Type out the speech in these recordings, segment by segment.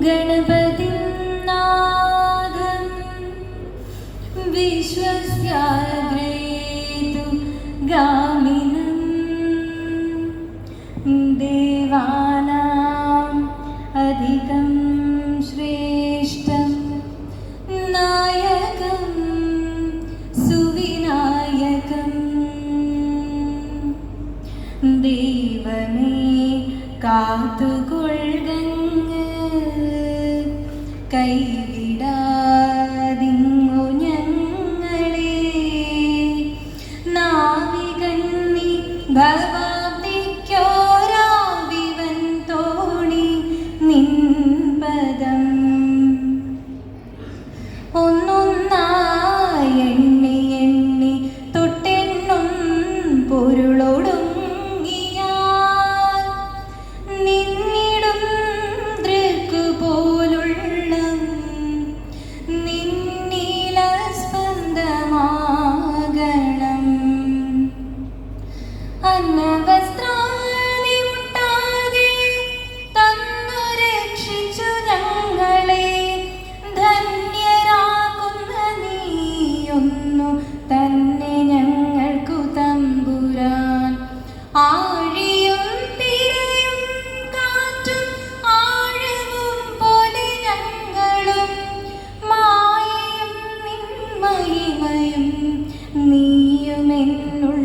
ഗണപതിം നാഥം വിശ്വസ്യാഗ്രേതു ഗാമിനം ദേവാനാം അധികം ശ്രേഷ്ഠം നായകം സുവിനായകം ദൈവമേ കാത്തുകൊള്ളുകങ്ങ് കൈവിടാതിങ്ങു ഞങ്ങളെ നാവികൻ നീ ഭവാബ്ദിക്കോരാവിവൻ തോണി നിൻപദം ഒന്നൊന്നായി എണ്ണി എണ്ണി തൊട്ടെണ്ണും പൊരുളോടും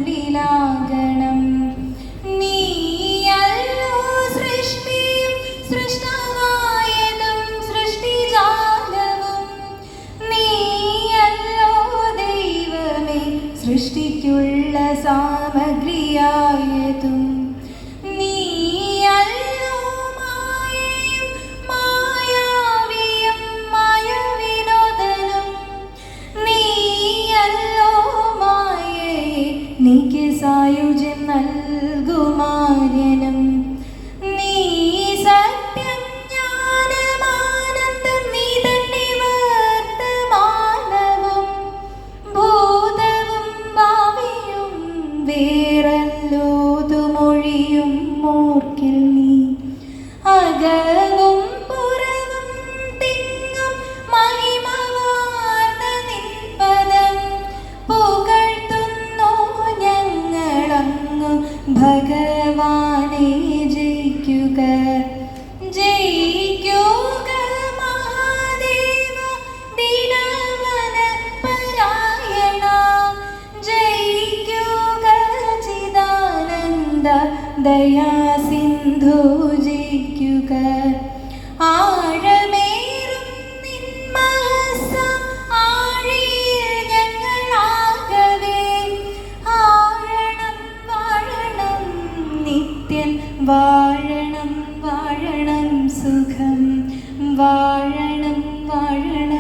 നീയുമെന്നുള്ളിലാകണം. നീയല്ലോ സൃഷ്ടിയും സൃഷ്ടമായതും സൃഷ്ടിജാലവും. നീയല്ലോ ദൈവമേ സൃഷ്ടിക്കുള്ള സാമഗ്രിയായതും. നീയല്ലോ മായയും മായാവിയും മായവിനോദനും. നീയല്ലോ നീക്ക് സായുജ്യം നൽകുമാര്യനും. നീ സത്യം ജ്ഞാനമാനന്ദം. നീ തന്നെ വർത്തമാനവും ഭൂതവും ഭാവിയും വേറല്ലോതുമൊഴിയും മൂർക്കിൽ നീ അകവും പുറവും തിങ്ങും മഹിമവാർന്ന നിൻപദം പുകഴ്ത്തുന്നു ഞങ്ങളങ്ങു ഭഗവാനെ. ജയിക്കുക ജയിക്കുക മഹാദേവ ദിനവന പരായണ. ജയിക്കുക ചിദാനന്ദ ദയാസിന്ധു. ജയിക്കുക ആഴമേറും നിന്മഹസ ആഴിയിൽ ഞങ്ങളാകവേ. ആഴണം വാഴണം നിത്യൻ വാഴണം വാഴണം സുഖം വാഴണം വാഴണം